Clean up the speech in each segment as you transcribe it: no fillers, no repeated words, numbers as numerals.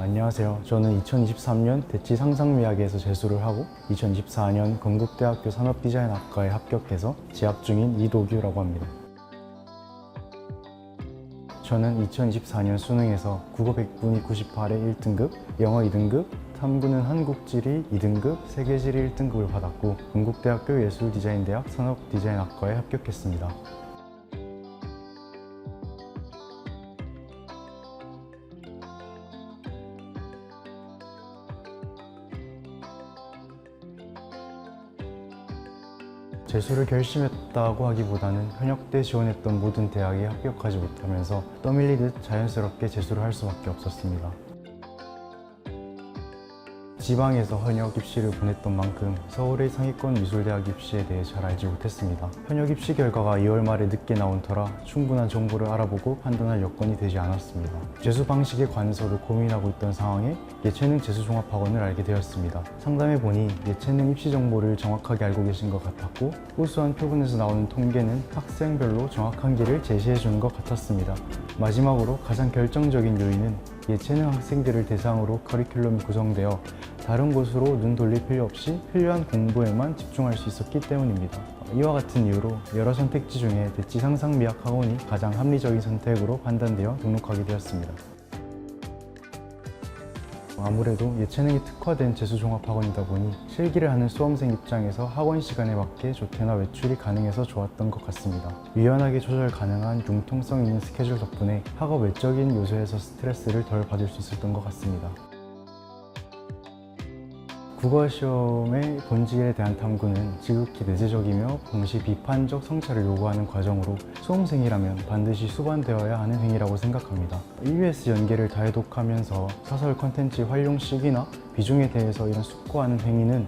안녕하세요. 저는 2023년 대치 상상미학에서 재수를 하고 2024년 건국대학교 산업디자인학과에 합격해서 재학 중인 이도규라고 합니다. 저는 2024년 수능에서 국어 100분위 98에 1등급, 영어 2등급, 탐구는 한국지리 2등급, 세계지리 1등급을 받았고 건국대학교 예술디자인대학 산업디자인학과에 합격했습니다. 재수를 결심했다고 하기보다는 현역 때 지원했던 모든 대학에 합격하지 못하면서 떠밀리듯 자연스럽게 재수를 할 수밖에 없었습니다. 지방에서 현역 입시를 보냈던 만큼 서울의 상위권 미술대학 입시에 대해 잘 알지 못했습니다. 현역 입시 결과가 2월 말에 늦게 나온 터라 충분한 정보를 알아보고 판단할 여건이 되지 않았습니다. 재수 방식에 관해서도 고민하고 있던 상황에 예체능 재수종합학원을 알게 되었습니다. 상담해보니 예체능 입시 정보를 정확하게 알고 계신 것 같았고 우수한 표본에서 나오는 통계는 학생별로 정확한 길을 제시해주는 것 같았습니다. 마지막으로 가장 결정적인 요인은 예체능 학생들을 대상으로 커리큘럼이 구성되어 다른 곳으로 눈 돌릴 필요 없이 필요한 공부에만 집중할 수 있었기 때문입니다. 이와 같은 이유로 여러 선택지 중에 대치 상상미학 학원이 가장 합리적인 선택으로 판단되어 등록하게 되었습니다. 아무래도 예체능이 특화된 재수종합학원이다 보니 실기를 하는 수험생 입장에서 학원 시간에 맞게 조퇴나 외출이 가능해서 좋았던 것 같습니다. 유연하게 조절 가능한 융통성 있는 스케줄 덕분에 학업 외적인 요소에서 스트레스를 덜 받을 수 있었던 것 같습니다. 국어시험의 본질에 대한 탐구는 지극히 내재적이며 동시 비판적 성찰을 요구하는 과정으로 수험생이라면 반드시 수반되어야 하는 행위라고 생각합니다. EBS 연계를 다해독하면서 사설 콘텐츠 활용 시기나 비중에 대해서 이런 숙고하는 행위는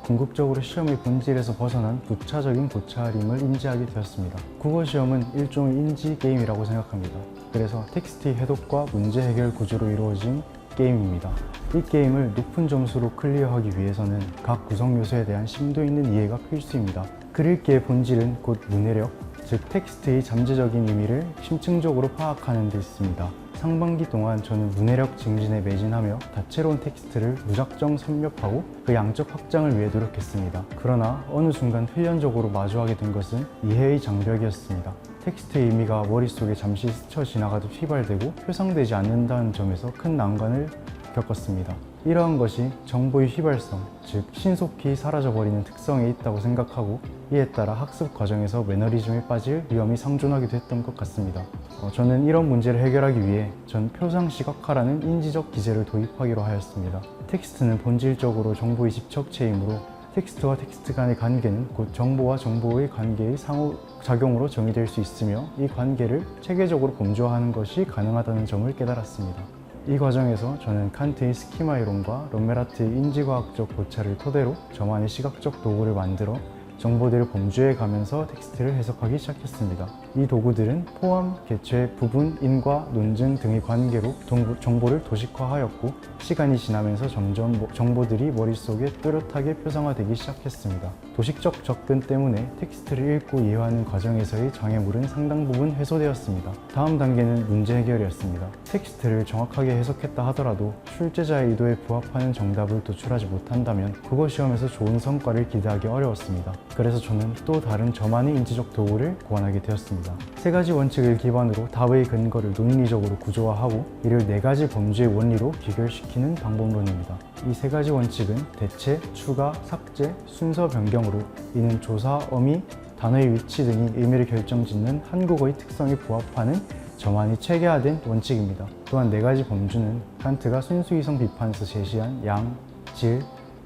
궁극적으로 시험의 본질에서 벗어난 부차적인 고찰임을 인지하게 되었습니다. 국어시험은 일종의 인지 게임이라고 생각합니다. 그래서 텍스트의 해독과 문제 해결 구조로 이루어진 게임입니다. 이 게임을 높은 점수로 클리어하기 위해서는 각 구성 요소에 대한 심도 있는 이해가 필수입니다. 글읽기의 본질은 곧 문해력, 즉 텍스트의 잠재적인 의미를 심층적으로 파악하는 데 있습니다. 상반기 동안 저는 문해력 증진에 매진하며 다채로운 텍스트를 무작정 섭렵하고 그 양적 확장을 위해 노력했습니다. 그러나 어느 순간 필연적으로 마주하게 된 것은 이해의 장벽이었습니다. 텍스트의 의미가 머릿속에 잠시 스쳐 지나가듯 휘발되고 표상되지 않는다는 점에서 큰 난관을 겪었습니다. 이러한 것이 정보의 휘발성, 즉 신속히 사라져버리는 특성에 있다고 생각하고 이에 따라 학습 과정에서 매너리즘에 빠질 위험이 상존하기도 했던 것 같습니다. 저는 이런 문제를 해결하기 위해 전 표상시각화라는 인지적 기제를 도입하기로 하였습니다. 텍스트는 본질적으로 정보의 집적체이므로 텍스트와 텍스트 간의 관계는 곧 정보와 정보의 관계의 상호작용으로 정의될 수 있으며 이 관계를 체계적으로 범주화하는 것이 가능하다는 점을 깨달았습니다. 이 과정에서 저는 칸트의 스키마 이론과 롬메라트의 인지과학적 고찰을 토대로 저만의 시각적 도구를 만들어 정보들을 범주해 가면서 텍스트를 해석하기 시작했습니다. 이 도구들은 포함, 개체, 부분, 인과, 논증 등의 관계로 정보를 도식화하였고 시간이 지나면서 점점 정보들이 머릿속에 뚜렷하게 표상화되기 시작했습니다. 도식적 접근 때문에 텍스트를 읽고 이해하는 과정에서의 장애물은 상당 부분 해소되었습니다. 다음 단계는 문제 해결이었습니다. 텍스트를 정확하게 해석했다 하더라도 출제자의 의도에 부합하는 정답을 도출하지 못한다면 국어시험에서 좋은 성과를 기대하기 어려웠습니다. 그래서 저는 또 다른 저만의 인지적 도구를 고안하게 되었습니다. 세 가지 원칙을 기반으로 답의 근거를 논리적으로 구조화하고 이를 네 가지 범주의 원리로 귀결시키는 방법론입니다. 이 세 가지 원칙은 대체, 추가, 삭제, 순서 변경으로 이는 조사, 어미, 단어의 위치 등이 의미를 결정짓는 한국어의 특성에 부합하는 저만이 체계화된 원칙입니다. 또한 네 가지 범주는 칸트가 순수이성 비판에서 제시한 양, 질,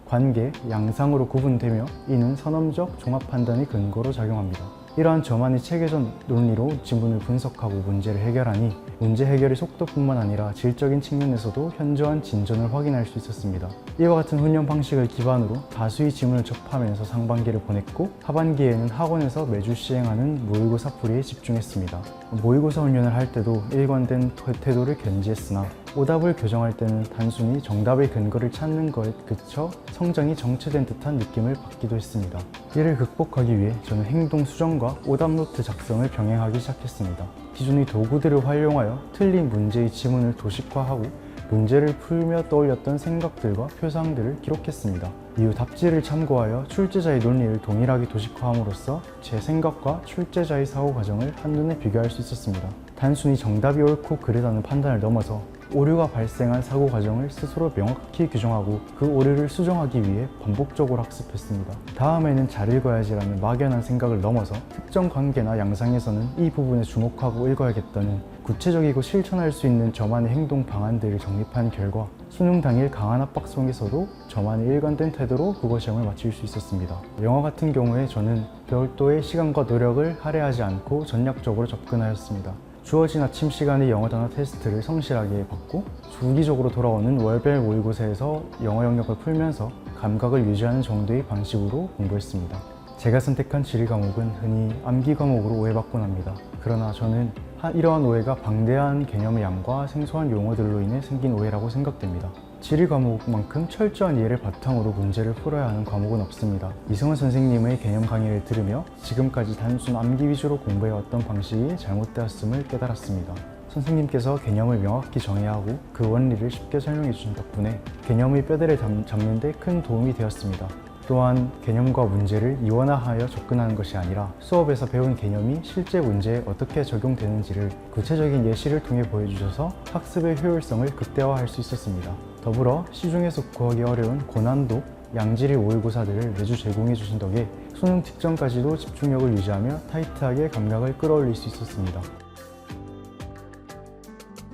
관계, 양상으로 구분되며 이는 선험적 종합 판단의 근거로 작용합니다. 이러한 저만의 체계적 논리로 지문을 분석하고 문제를 해결하니 문제 해결의 속도뿐만 아니라 질적인 측면에서도 현저한 진전을 확인할 수 있었습니다. 이와 같은 훈련 방식을 기반으로 다수의 지문을 접하면서 상반기를 보냈고 하반기에는 학원에서 매주 시행하는 모의고사 풀이에 집중했습니다. 모의고사 훈련을 할 때도 일관된 태도를 견지했으나 오답을 교정할 때는 단순히 정답의 근거를 찾는 것에 그쳐 성장이 정체된 듯한 느낌을 받기도 했습니다. 이를 극복하기 위해 저는 행동 수정과 오답 노트 작성을 병행하기 시작했습니다. 기존의 도구들을 활용하여 틀린 문제의 지문을 도식화하고 문제를 풀며 떠올렸던 생각들과 표상들을 기록했습니다. 이후 답지를 참고하여 출제자의 논리를 동일하게 도식화함으로써 제 생각과 출제자의 사고 과정을 한눈에 비교할 수 있었습니다. 단순히 정답이 옳고 그르다는 판단을 넘어서 오류가 발생한 사고 과정을 스스로 명확히 규정하고 그 오류를 수정하기 위해 반복적으로 학습했습니다. 다음에는 잘 읽어야지라는 막연한 생각을 넘어서 특정 관계나 양상에서는 이 부분에 주목하고 읽어야겠다는 구체적이고 실천할 수 있는 저만의 행동 방안들을 정립한 결과 수능 당일 강한 압박 속에서도 저만의 일관된 태도로 국어 시험을 마칠 수 있었습니다. 영어 같은 경우에 저는 별도의 시간과 노력을 할애하지 않고 전략적으로 접근하였습니다. 주어진 아침 시간의 영어 단어 테스트를 성실하게 받고 주기적으로 돌아오는 월별 모의고사에서 영어 영역을 풀면서 감각을 유지하는 정도의 방식으로 공부했습니다. 제가 선택한 지리 과목은 흔히 암기 과목으로 오해받곤 합니다. 그러나 저는 이러한 오해가 방대한 개념의 양과 생소한 용어들로 인해 생긴 오해라고 생각됩니다. 지리 과목만큼 철저한 이해를 바탕으로 문제를 풀어야 하는 과목은 없습니다. 이승원 선생님의 개념 강의를 들으며 지금까지 단순 암기 위주로 공부해왔던 방식이 잘못되었음을 깨달았습니다. 선생님께서 개념을 명확히 정해야 하고 그 원리를 쉽게 설명해 주신 덕분에 개념의 뼈대를 잡는 데 큰 도움이 되었습니다. 또한 개념과 문제를 이원화하여 접근하는 것이 아니라 수업에서 배운 개념이 실제 문제에 어떻게 적용되는지를 구체적인 예시를 통해 보여주셔서 학습의 효율성을 극대화할 수 있었습니다. 더불어 시중에서 구하기 어려운 고난도 양질의 모의고사들을 매주 제공해 주신 덕에 수능 직전까지도 집중력을 유지하며 타이트하게 감각을 끌어올릴 수 있었습니다.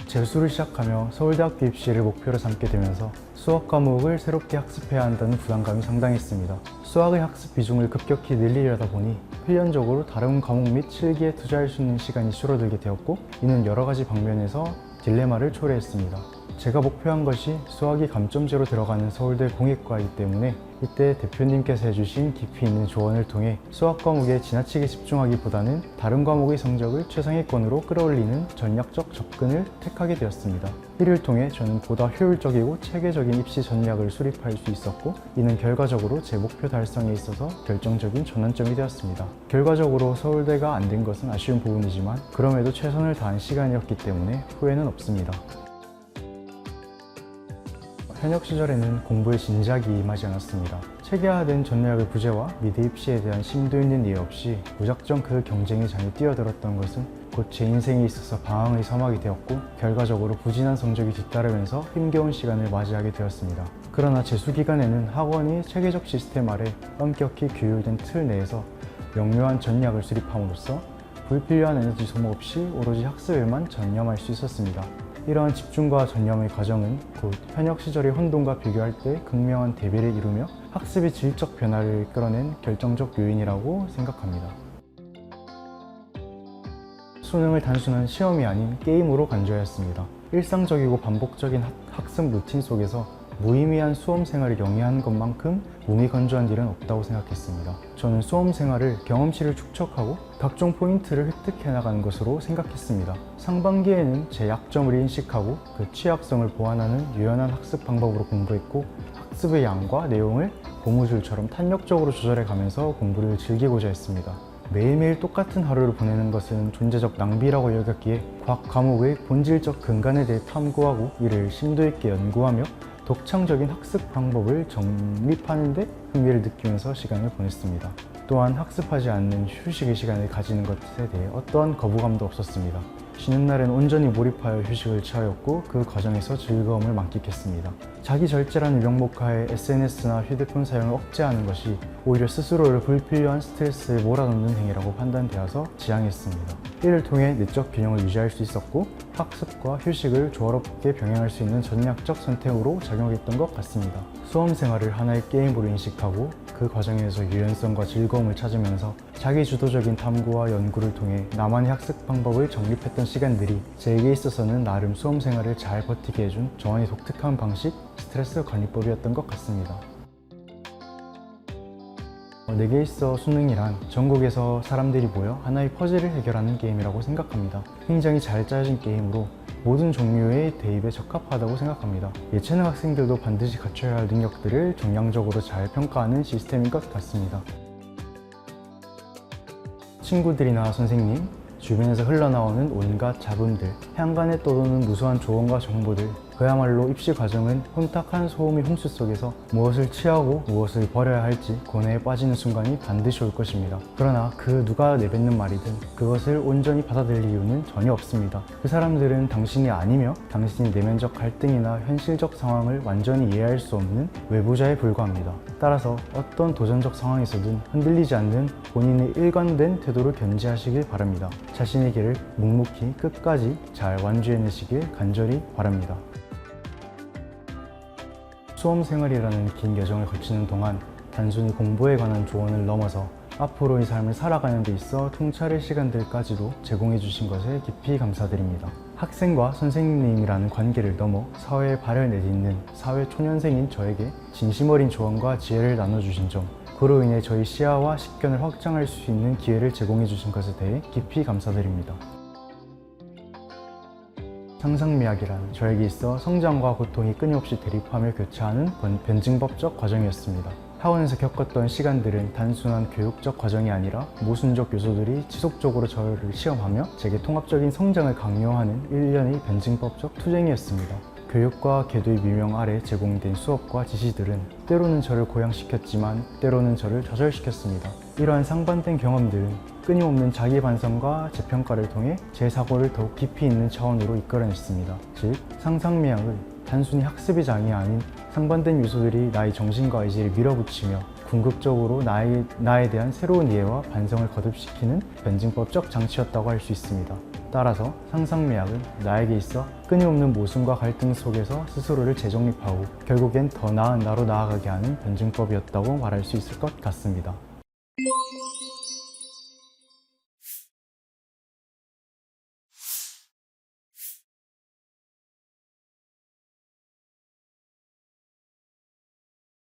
재수를 시작하며 서울대학교 입시를 목표로 삼게 되면서 수학 과목을 새롭게 학습해야 한다는 부담감이 상당했습니다. 수학의 학습 비중을 급격히 늘리려다 보니 필연적으로 다른 과목 및 실기에 투자할 수 있는 시간이 줄어들게 되었고 이는 여러 가지 방면에서 딜레마를 초래했습니다. 제가 목표한 것이 수학이 감점제로 들어가는 서울대 공익과이기 때문에 이때 대표님께서 해주신 깊이 있는 조언을 통해 수학 과목에 지나치게 집중하기보다는 다른 과목의 성적을 최상위권으로 끌어올리는 전략적 접근을 택하게 되었습니다. 이를 통해 저는 보다 효율적이고 체계적인 입시 전략을 수립할 수 있었고 이는 결과적으로 제 목표 달성에 있어서 결정적인 전환점이 되었습니다. 결과적으로 서울대가 안 된 것은 아쉬운 부분이지만 그럼에도 최선을 다한 시간이었기 때문에 후회는 없습니다. 현역 시절에는 공부에 진작이 임하지 않았습니다. 체계화된 전략의 부재와 미대 입시에 대한 심도 있는 이해 없이 무작정 그 경쟁의 장에 뛰어들었던 것은 곧 제 인생에 있어서 방황의 서막이 되었고 결과적으로 부진한 성적이 뒤따르면서 힘겨운 시간을 맞이하게 되었습니다. 그러나 재수 기간에는 학원이 체계적 시스템 아래 엄격히 규율된 틀 내에서 명료한 전략을 수립함으로써 불필요한 에너지 소모 없이 오로지 학습에만 전념할 수 있었습니다. 이러한 집중과 전념의 과정은 곧 현역 시절의 혼돈과 비교할 때 극명한 대비를 이루며 학습의 질적 변화를 끌어낸 결정적 요인이라고 생각합니다. 수능을 단순한 시험이 아닌 게임으로 간주하였습니다. 일상적이고 반복적인 학습 루틴 속에서 무의미한 수험 생활을 영위하는 것만큼 몸이 건조한 일은 없다고 생각했습니다. 저는 수험 생활을 경험치를 축적하고 각종 포인트를 획득해 나가는 것으로 생각했습니다. 상반기에는 제 약점을 인식하고 그 취약성을 보완하는 유연한 학습 방법으로 공부했고 학습의 양과 내용을 고무줄처럼 탄력적으로 조절해 가면서 공부를 즐기고자 했습니다. 매일매일 똑같은 하루를 보내는 것은 존재적 낭비라고 여겼기에 각 과목의 본질적 근간에 대해 탐구하고 이를 심도 있게 연구하며 독창적인 학습 방법을 정립하는 데 흥미를 느끼면서 시간을 보냈습니다. 또한 학습하지 않는 휴식의 시간을 가지는 것에 대해 어떠한 거부감도 없었습니다. 쉬는 날엔 온전히 몰입하여 휴식을 취하였고 그 과정에서 즐거움을 만끽했습니다. 자기 절제라는 명목하에 SNS나 휴대폰 사용을 억제하는 것이 오히려 스스로를 불필요한 스트레스에 몰아넣는 행위라고 판단되어서 지양했습니다. 이를 통해 내적 균형을 유지할 수 있었고 학습과 휴식을 조화롭게 병행할 수 있는 전략적 선택으로 작용했던 것 같습니다. 수험 생활을 하나의 게임으로 인식하고 그 과정에서 유연성과 즐거움을 찾으면서 자기주도적인 탐구와 연구를 통해 나만의 학습 방법을 정립했던 시간들이 제게 있어서는 나름 수험 생활을 잘 버티게 해준 저만의 독특한 방식, 스트레스 관리법이었던 것 같습니다. 내게 있어 수능이란 전국에서 사람들이 모여 하나의 퍼즐을 해결하는 게임이라고 생각합니다. 굉장히 잘 짜여진 게임으로 모든 종류의 대입에 적합하다고 생각합니다. 예체능 학생들도 반드시 갖춰야 할 능력들을 정량적으로 잘 평가하는 시스템인 것 같습니다. 친구들이나 선생님, 주변에서 흘러나오는 온갖 잡음들, 향관에 떠도는 무수한 조언과 정보들, 그야말로 입시 과정은 혼탁한 소음의 홍수 속에서 무엇을 취하고 무엇을 버려야 할지 고뇌에 빠지는 순간이 반드시 올 것입니다. 그러나 그 누가 내뱉는 말이든 그것을 온전히 받아들일 이유는 전혀 없습니다. 그 사람들은 당신이 아니며 당신이 내면적 갈등이나 현실적 상황을 완전히 이해할 수 없는 외부자에 불과합니다. 따라서 어떤 도전적 상황에서든 흔들리지 않는 본인의 일관된 태도를 견지하시길 바랍니다. 자신의 길을 묵묵히 끝까지 잘 완주해내시길 간절히 바랍니다. 수험 생활이라는 긴 여정을 거치는 동안 단순히 공부에 관한 조언을 넘어서 앞으로의 삶을 살아가는 데 있어 통찰의 시간들까지도 제공해 주신 것에 깊이 감사드립니다. 학생과 선생님이라는 관계를 넘어 사회에 발을 내딛는 사회 초년생인 저에게 진심 어린 조언과 지혜를 나눠주신 점, 그로 인해 저희 시야와 식견을 확장할 수 있는 기회를 제공해 주신 것에 대해 깊이 감사드립니다. 상상미학이란 저에게 있어 성장과 고통이 끊임없이 대립하며 교차하는 변증법적 과정이었습니다. 학원에서 겪었던 시간들은 단순한 교육적 과정이 아니라 모순적 요소들이 지속적으로 저를 시험하며 제게 통합적인 성장을 강요하는 일련의 변증법적 투쟁이었습니다. 교육과 계도의 미명 아래 제공된 수업과 지시들은 때로는 저를 고양시켰지만 때로는 저를 좌절시켰습니다. 이러한 상반된 경험들은 끊임없는 자기 반성과 재평가를 통해 제 사고를 더욱 깊이 있는 차원으로 이끌어냈습니다. 즉, 상상미학은 단순히 학습의 장이 아닌 상반된 요소들이 나의 정신과 의지를 밀어붙이며 궁극적으로 나에 대한 새로운 이해와 반성을 거듭시키는 변증법적 장치였다고 할 수 있습니다. 따라서 상상미학은 나에게 있어 끊임없는 모순과 갈등 속에서 스스로를 재정립하고 결국엔 더 나은 나로 나아가게 하는 변증법이었다고 말할 수 있을 것 같습니다.